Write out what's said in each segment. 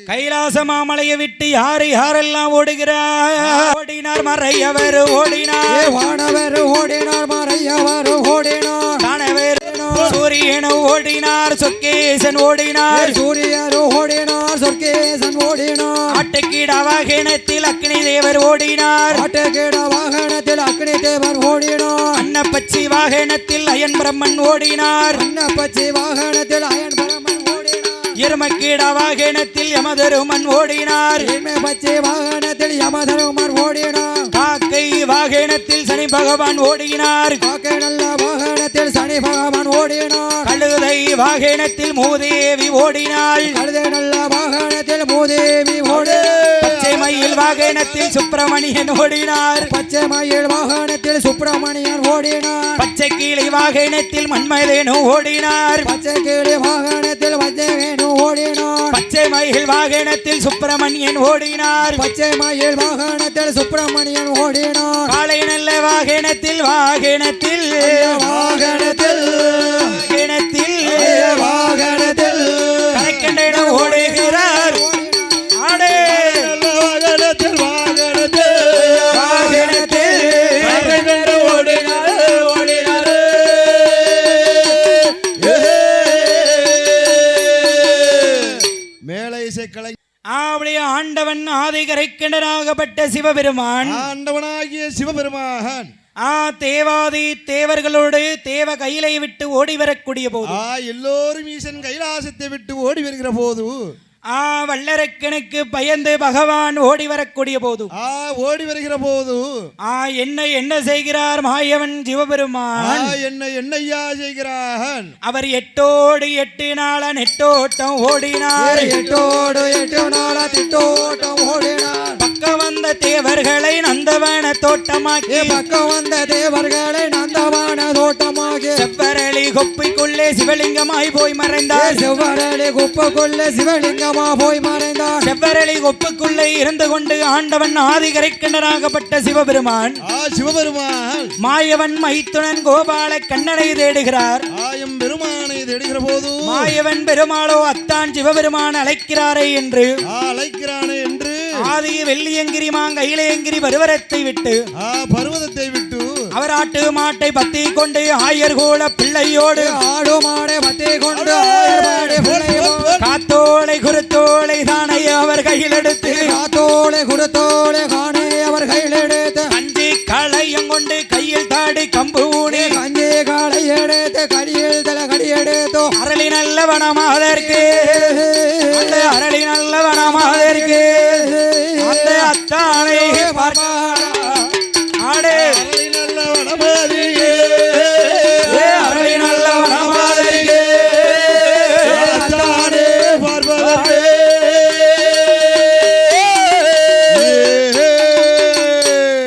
கைலாச மாமலையை விட்டு யாரெல்லாம் ஓடுகிறார்? ஓடினார் மறையவர் ஓடினார், வானவர் ஓடினார், மறையவர் ஓடினார், தானவர் சூரியன் ஓடினார், சொர்க்கேசன் ஓடினார், சூரியர் ஓடினார், சொர்க்கேசன் ஓடினார், ஆட்டுக்கீட வாகனத்தில் அக்னி தேவர் ஓடினார், ஆட்டுக்கீட வாகனத்தில் அக்னி தேவர் ஓடினார், அன்னப்பச்சி வாகனத்தில் அயன் பிரம்மன் ஓடினார், அன்னப்பச்சி வாகனத்தில் அயன் பிரம்மன் ஓடினார், எருமக்கீட வாகனத்தில் யமதருமன் ஓடினார், எருமப்பச்சி வாகனத்தில் யமதருமன் ஓடினார், காக்கை வாகனத்தில் சனி பகவான் ஓடினார், காக்கை நல்ல வாகனத்தில் சனி பகவான் ஓடினார், கழுதை வாகனத்தில் மூதேவி ஓடினாள், கழுதை நல்ல வாகனத்தில் மூதேவி ஓடினார், பச்சை மயில் வாகனத்தில் சுப்பிரமணியன் ஓடினார், பச்சை மயில் வாகனத்தில் சுப்பிரமணியன் ஓடினார், பச்சை கீழை வாகனத்தில் மன்மதேனு ஓடினார், பச்சை கிளி வாகனத்தில் வஜ்ரவேணு ஓடினார், பச்சை மயில் வாகனத்தில் சுப்பிரமணியன் ஓடினார், பச்சை மயில் வாகனத்தில் சுப்பிரமணியன் ஓடினார், காளை நல்ல வாகனத்தில் வாகனத்தில் வாகனத்தில் வாகனத்தில் கரைக்கண்டன ஓடுகிறார், ஆடே வாகனத்தில் வாகனத்தில் வாகனத்தில் ஓடினார். மேலை இசைக்கலை அவளுடைய ஆண்டவன் ஆதிகரைக்கிணராகப்பட்ட சிவபெருமான், ஆண்டவனாகிய சிவபெருமான் தேவாதி தேவர்களோடு தேவ கையிலை விட்டு ஓடி வரக்கூடிய போது, எல்லோரும் ஈசன் கைலாசத்தை விட்டு ஓடி வருகிற போது, வல்லரக்கனுக்கு பயந்து பகவான் ஓடி வரக்கூடிய போது, ஓடி வருகிற போது என்ன செய்கிறார் மாயவன் சிவபெருமான்? என்னையா செய்கிறான்? அவர் 8 நாள நெட்டோட்டம் ஓடினார், 8 நாள திட்டோட்டம் ஓடினார், பக்கம் வந்த தேவர்களை நந்தவன தோட்டமாக்கி, பக்கம் வந்த தேவர்களை நந்தவன தோட்டமாக்கி, செவ்வரளி கொப்பிக்குள்ளே சிவலிங்கமாய் போய் மறைந்தார், செவ்வரளி குப்பைக்குள்ளே சிவலிங்கமா போய் மறைந்தார், செவ்வரளி கொப்புக்குள்ளே இருந்து கொண்டு ஆண்டவன் ஆதிகரைக்கிணராகப்பட்ட சிவபெருமான் மாயவன் மைத்துனன் கோபால கண்ணனை தேடுகிறார், பெருமானை தேடுகிற போது மாயவன் பெருமாளோ அத்தான் சிவபெருமான் அழைக்கிறாரே என்று ஆதி வெள்ளியங்கிரி மாங்கையிலேயங்கிரி பருவதத்தை விட்டு அவர் ஆட்டு மாட்டை பத்தி கொண்டு ஆயர்கோல பிள்ளையோடு ஆடு மாடை பத்தி கொண்டு காத்தோலை குருத்தோலை தானே அவர் கையில் எடுத்து, காத்தோலை குருத்தோலை காணே அவர் கையில் எடுத்து, கஞ்சி களையம் கொண்டு கையில் தாடி கம்பு ஊடி, கஞ்சி காலை எடுத்து கையில் தலை கடி எடுத்தோ, அரளி நல்ல வனமாக இருக்கு, அந்த அரளி நல்ல வனமாக இருக்கு, அந்த அத்தானை ஆடே நல்ல வனமாதி, அரளி நல்ல வனமாக இருக்கு,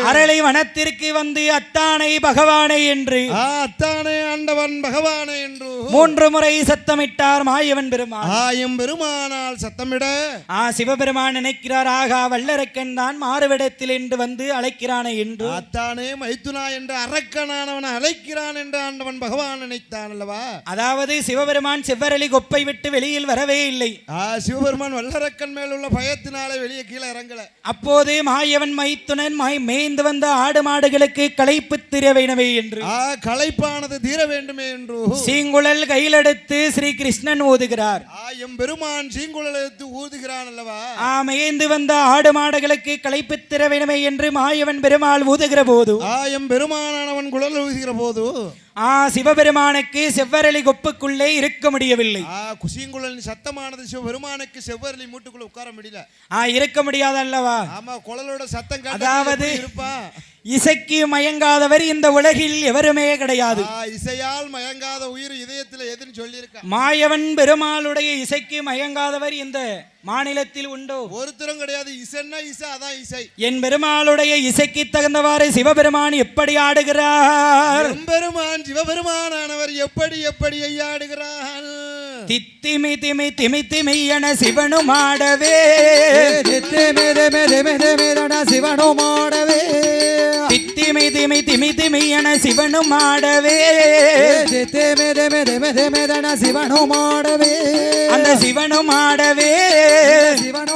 அரளி வனத்திற்கு வந்து அத்தானை பகவானை என்று, அத்தானை ஆண்டவன் பகவானை என்று 3 முறை சத்தமிட்டார் மாயவன் பெருமான். பெருமானால் சத்தமிட சிவபெருமான் நினைக்கிறார், ஆகா வல்லரக்கன் தான் மாறுவிடத்தில் என்று வந்து அழைக்கிறானே என்று, அத்தானே மைத்துனா என்று அரக்கனானவன் அழைக்கிறான் என்று ஆண்டவன் பகவான் நினைத்தான் அல்லவா? அதாவது சிவபெருமான் செவ்வரளி கொப்பை விட்டு வெளியில் வரவே இல்லை, சிவபெருமான் வல்லரக்கன் மேல் உள்ள பயத்தினாலே வெளியே கீழே இறங்கல. அப்போது மாயவன் மைத்துனன் மேய்ந்து வந்த ஆடு மாடுகளுக்கு களைப்பு தீர வேண்டுமே என்று, களைப்பானது தீர வேண்டுமே என்று சீங்குழல் கையிலெடுத்து ஸ்ரீ கிருஷ்ணன் ஊதுகிறார், பெருமான் சீங்குழல் எடுத்து ஊதுகிறான் அல்லவா? மேய்ந்து வந்த ஆடு மாடுகளுக்கு களைப்பு தீர வேண்டுமே என்று மாயவன் பெருமாள் ஊதுகிற போது, பெருமானவன் குழல் ஊதுகிற போது சிவபெருமானுக்கு செவ்வரளி கொப்புக்குள்ளே இருக்க முடியவில்லை. குசிங்குழல் சத்தமானது சிவபெருமானுக்கு செவ்வரளி மூட்டுக்குள்ள உட்கார முடியல, இருக்க முடியாது அல்லவா? ஆமா, குழலோட சத்தம் அதாவது இசைக்கு மயங்காதவர் இந்த உலகில் எவருமே கிடையாது, இசையால் மயங்காத உயிர் இதயத்தில் எதுன்னு சொல்லியிருக்க. மாயவன் பெருமாளுடைய இசைக்கு மயங்காதவர் இந்த மாநிலத்தில் உண்டோ? ஒருத்தரும் கிடையாது. இசைன்னா இசை, அதான் இசை. என் பெருமாளுடைய இசைக்கு தகுந்தவாறு சிவபெருமான் எப்படி ஆடுகிறார்? பெருமான் சிவபெருமானவர் எப்படி ஐயாடுகிறார்? தித்திமி திமி திமி திமி என சிவனும் ஆடவே, சிவனும் ஆடவே, தித்திமி திமி திமி திமி என சிவனும் ஆடவே, சிவனும் ஆடவே, அந்த சிவனும் ஆடவே, சிவனும்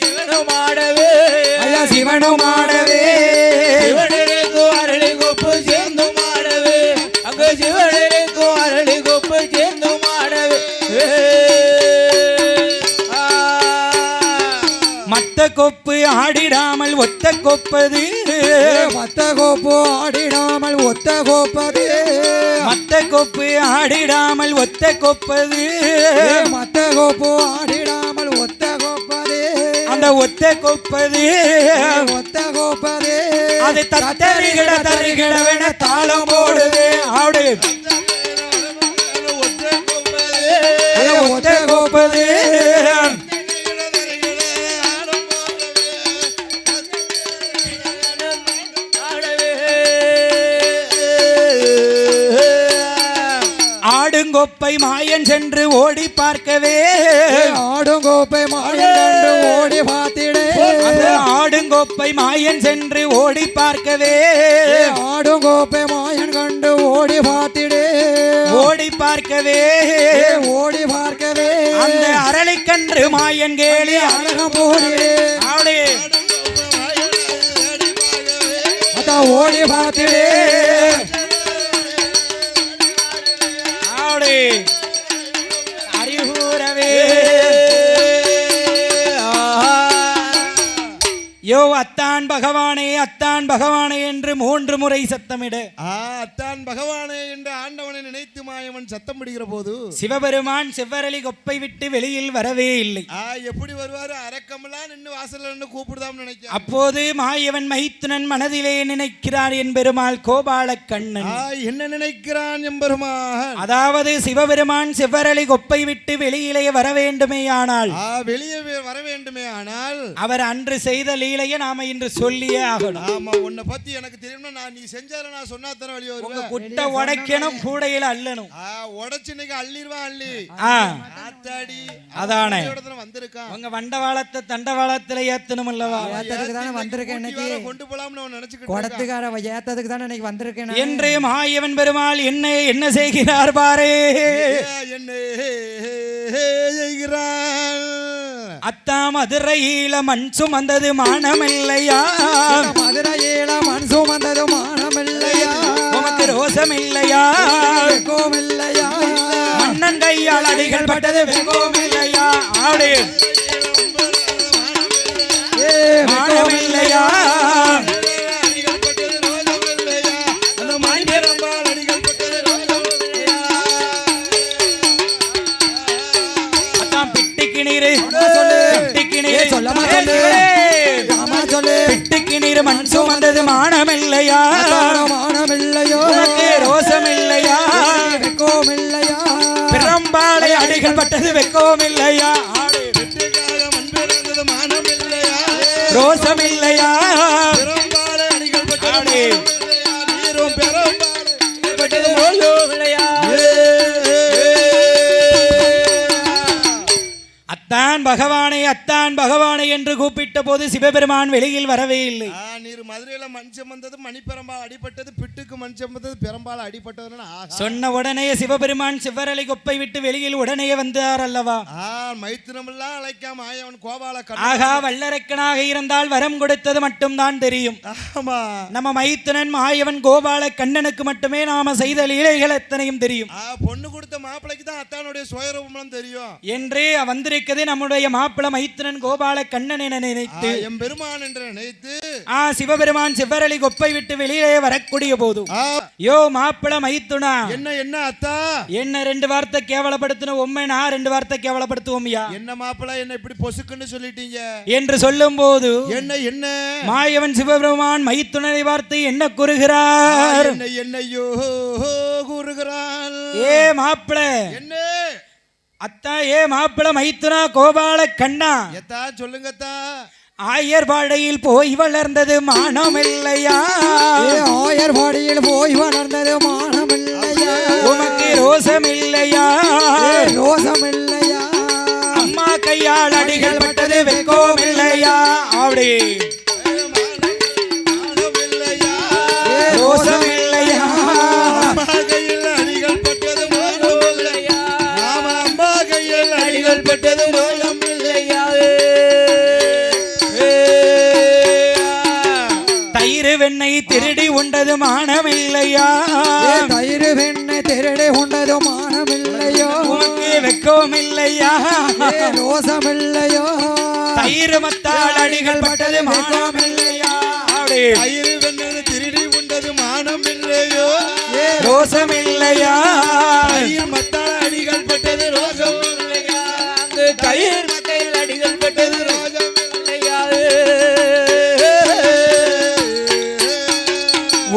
சிவனுமாடவே ஐயா சிவனுமாடவே சிவனுக்கு அரளி கொப்பு சேர்ந்து மாடவே அங்கு சிவனுக்கு அரளி கொப்பு சேர்ந்து மாடவே மத்த கொப்பு ஆடிடாமல் ஒத்த கொப்பது மத்த கோப்பு ஆடிடாமல் ஒத்த கோப்பது மத்த கொப்பு ஆடிடாமல் ஒத்த கொப்பது மத்த கோப்பு ஆடிடாமல் ஒத்த கோப்பது அந்த ஒத்த கொப்பது ஒத்த கோப்பது அது தத்தரிகிட தருகிடவென தாளம் போடுது ஆடு ஒத்த கொப்பது ஆடுங்கொப்பை மாயன் சென்று ஓடி பார்க்கவே ஆடுங்கோப்பை மாயன் கண்டு ஓடி பார்த்திடே அந்த ஆடுங்கொப்பை மாயன் சென்று ஓடி பார்க்கவே ஆடுங்கோப்பை மாயன் கண்டு ஓடி பார்த்திடே ஓடி பார்க்கவே ஓடி பார்க்கவே அந்த அரளிக்கன்று மாயன் கேளி அழகம் ஓடிடே ஆடு அதான் ஓடி பார்த்திடே ஆடு அறிவுறவே யோ அத்தான் பகவானே என்று 3 முறை சத்தமிட அத்தான் பகவானே என்று ஆண்டவனை நினைத்து மாயவன் சத்தம் பிடிக்கிற போது சிவபெருமான் செவ்வரளி கொப்பை விட்டு வெளியில் வரவே இல்லை. எப்படி வருவாரு? அரக்கமெல்லாம் நின்று வாசல்ல நின்று கூப்பிடுதாம் நினைக்க. அப்போது மாயவன் மைத்துனன் மனதிலே நினைக்கிறார் என் பெருமாள் கோபால கண்ணன். என்ன நினைக்கிறான் எம்பெருமான்? அதாவது சிவபெருமான் செவ்வரளி கொப்பை விட்டு வெளியிலே வர வேண்டுமே ஆனால் வெளியே வர வேண்டுமே ஆனால் அவர் அன்று செய்த லீலையை நாம இன்று சொல்லியே ஆகணும். ஆமா, உன்னை பத்தி எனக்கு தெரியும்னா நீ செஞ்சால நான் சொன்னா தான வெளியே வருவேன். உங்க குட்டை உடைக்கணும், கூடையில அள்ளணும். உடைச்சு இன்னைக்கு அள்ளிடுவான் அள்ளி. ஆத்தாடி அதானே வந்திருக்கான். உங்க வண்டவாளத்தை தண்டவாளத்துல ஏத்தணும் அல்லவா? ஏத்ததுக்கு தானே வந்திருக்கேன் இன்னைக்கு. கொண்டு போலாம்னு அவன் நினைச்சுக்கிட்டு கொடத்துக்கார ஏத்ததுக்கு தானே இன்னைக்கு வந்திருக்கேன் என்று மாயவன் பெருமாள் என்ன செய்கிறார் பாரே. என்ன செய்கிறான்? அத்தா மதுரையில மண் சுமந்தது மானமில்லையா? மதுரையில மண் சுமந்தது மானமில்லையா? உமக்கு ரோசம் இல்லையா? வெக்கோமில்லையா? மன்னன் கையால் அடிகள் பட்டது வெக்கோமில்லையா? ஆடு மானமில்லையா? மண் சுமந்தது மானமில்லையா? மானமில்லையோ? ரோசம் இல்லையா? வெக்கோமில்லையா? பிரம்பாளை அடிகள் பட்டது வெக்கோமில்லையா? ரோசம் இல்லையா? அத்தான் பகவானே என்று கூப்பிட்ட போது சிவபெருமான் வெளியில் வரவே இல்லை. நீர் மதுரையில மண் சுமந்தது மணிப்பெரும்பால் அடிபட்டது, பிட்டுக்கு மண் சுமந்தது பெரும்பால் அடிபட்டதுன்னு சொன்ன உடனே சிவபெருமான் செவ்வரளி கொப்பை விட்டு வெளியில் உடனே வந்தார் அல்லவா? மைத்திரமெல்லாம் அழைக்காம ஆயவன் கோபால ஆகா, வல்லரக்கனாக இருந்தால் வரம் கொடுத்தது மட்டும்தான் தெரியும். ஆமா, நம்ம மைத்துனன் மாயவன் கோபால கண்ணனுக்கு மட்டுமே நாம செய்த லீலைகள் எத்தனையும் தெரியும். பொண்ணு கொடுத்த மாப்பிளைக்கு தான் அத்தானுடைய சுயரூபம் தெரியும் என்று வந்திருக்கிறது நம்முடைய மாப்பிள மைத்துனன் கோபால கண்ணன் என நினைத்து எம்பெருமான் என்று நினைத்து சிவபெருமான் செவ்வரளி கொப்பை விட்டு வெளியே வரக்கூடிய போது யோ மாப்பிள மைத்துனா என்ன அத்தா என்ன 2 வார்த்தை கேவலப்படுத்தின உண்மை, நான் 2 வார்த்தை கேவலப்படுத்துவோம்யா. என்ன மாப்பிள என்ன இப்படி பொசுக்குன்னு சொல்லிட்டீங்க என்று சொல்லும் போது என்ன மாயவன் சிவபெருமான் மைத்துனனை வார்த்தை என்ன கூறுகிறார்? என்னையோ கூறுகிறான். ஏ மாப்பிள என்ன அத்தா, ஏ மாப்பிள மைத்துனா கோபால கண்ணா, எத்தா சொல்லுங்கத்தா. ஆயர்பாடையில் போய் வளர்ந்தது மானமில்லையா? ஆயர்பாடியில் போய் வளர்ந்தது மானமில்லையா? உமக்கு ரோசமில்லையா? ரோசமில்லையா? அம்மா கையால் அடிகள் பட்டது வெக்கோமில்லையா? அப்படி ரோசமில்லையா? அம்மா கையில் அடிகள் பட்டது மானமில்லையா? அம்மா கையில் உண்டது மானமில்லையா ஏ தயிர் வெண்ணை திருடி உண்டது மானமில்லையோ உனக்கு வெக்கம் இல்லையா ஏ ரோசமில்லையோ தயிர் மத்தால் அடிகள் பட்டது மானமில்லையா அப்படி தயிர் வெண்ணெய் திருடி உண்டது மானம் இல்லையோ ஏ ரோசம் இல்லையா தயிர் மத்தால அடிகள் பட்டது ரோசம் இல்லையா அந்த தயிர் மத்தையில் அடிகள் பட்டது ரோசம் இல்லையா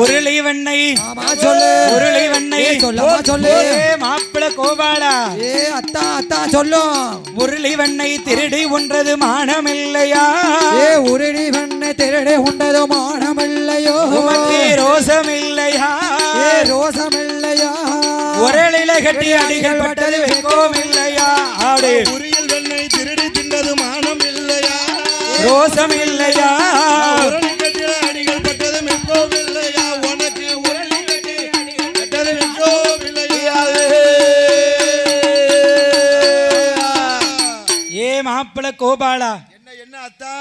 உருளி வெண்ணெய் ஆமா சொல்லு உருளி வெண்ணெய் ஏ சொல்லம்மா சொல்லு மாப்பிள கோபாலா ஏ அத்தா அத்தா சொல்லும் உருளி வெண்ணெய் திருடி உன்றது மானமில்லையா ஏ உருளி வெண்ணை திருடி உண்டது மானமில்லையோ உமக்கு ரோசம் இல்லையா ஏ ரோசமில்லையா உரலில கட்டி அடிகள் பட்டது வெக்கம் இல்லையா அப்படி உரியில் வெண்ணெய் திருடி தின்னது மானம் இல்லையா ரோசம் இல்லையா உரலி கட்டில அடிகள் பட்டது மெக்கோம் இல்லையா உனக்கு உரலி கட்டி பட்டது மெக்கோம் இல்லையா ஏ மாப்பிள கோபாலா என்ன என்ன அத்தா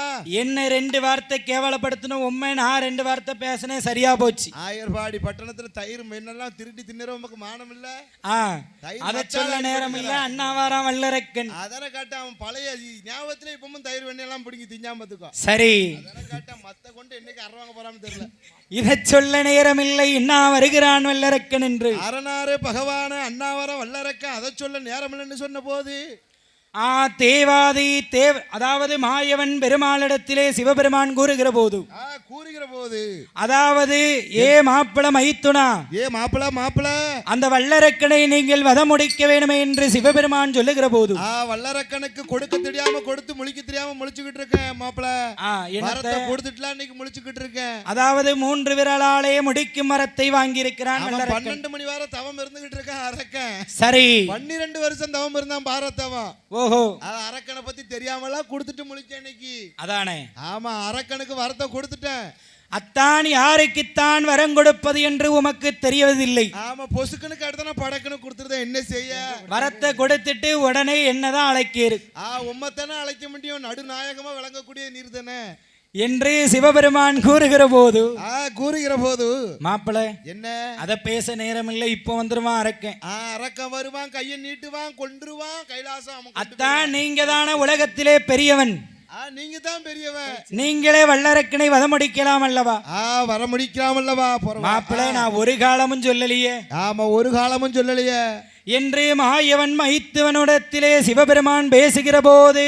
என்ன ரெண்டு வார்த்தை கேவலப்படுத்தணும் உண்மை நான் ரெண்டு வார்த்தை பேசினேன் சரியா போச்சு ஆயர்பாடி பட்டணத்துல தயிர் மென்னெல்லாம் திருடி தின்னுற உமக்கு மானம் இல்ல ஆ தயிர் அத மத்தால சொல்ல நேரம் இல்ல அண்ணாவாராம் வல்லரக்கன் அதனை காட்ட அவன் பழைய ஞாபகத்துல இப்பவும் தயிர் வெண்ணெல்லாம் பிடிங்கி திஞ்சாமத்துக்கோ சரி அதனை காட்ட மத்த கொண்டு என்னைக்கு அறவாங்க போறான்னு தெரியல இத சொல்ல நேரம் இல்லை இன்னா வருகிறான் வல்லரக்கன் என்று அரணாறு பகவான அண்ணாவர வல்லரக்க அதை சொல்ல நேரம் இல்லைன்னு சொன்ன போது தேவாதி அதாவது மாயவன் பெருமாளிடத்திலே சிவபெருமான் கூறுகிற போது கூறுகிற போது அதாவது ஏ மாப்பிள மைத்துனா ஏ மாப்பிள அந்த வல்லரக்கனை நீங்கள் வதம் முடிக்க வேண்டுமே என்று சிவபெருமான் சொல்லுகிற போது வல்லரக்கனுக்கு கொடுக்க தெரியாம கொடுத்து முழிக்க தெரியாம முழிச்சுக்கிட்டு இருக்கேன் மாப்பிள மரத்தை கொடுத்துட்டுலாம் இன்னைக்கு முழிச்சுக்கிட்டு இருக்கேன் அதாவது 3 விரலாலே முடிக்கும் மரத்தை வாங்கி இருக்கிறான் 12 மணி வரை தவம் இருந்துகிட்டு இருக்கேன் அரக்கன் சரி 12 வருஷம் தவம் இருந்தான் பாரதவம் ஓஹோ அரக்கனை பத்தி தெரியாமலாம் கொடுத்துட்டு முழிச்ச இன்னைக்கு அதானே ஆமா அரக்கனுக்கு வரத்தை கொடுத்துட்டேன் அத்தான் யாருக்குத்தான் வரம் கொடுப்பது என்று உமக்கு தெரியவதில்லை ஆமா பொசுக்கனுக்கு அடுத்தனா படக்கனு கொடுத்துருத என்ன செய்ய வரத்தை கொடுத்துட்டு உடனே என்னதான் அழைக்கிறது உம்மத்தானே அழைக்க முடியும் நடுநாயகமா விளங்கக்கூடிய நீர் தானே என்று சிவபெருமான் கூறுகிற போது மாப்பிள என்ன அத பேச நேரம் இல்லை இப்போ வந்துருவான் அரக்கன் அரக்கன் வருவான் கையை நீட்டுவான் கொன்றுவான் கைலாசம் அத்தான் நீங்க தானே உலகத்திலே பெரியவன் நீங்க தான் பெரியவன் நீங்களே வல்லரக்கனை வதமுடிக்கலாம் அல்லவா வர முடிக்கலாம் அல்லவா மாப்பிள நான் ஒரு காலமும் சொல்லலையே ஆமா ஒரு காலமும் சொல்லலையே என்று மாயவன் மைத்துவனிடத்திலே சிவபெருமான் பேசுகிற போது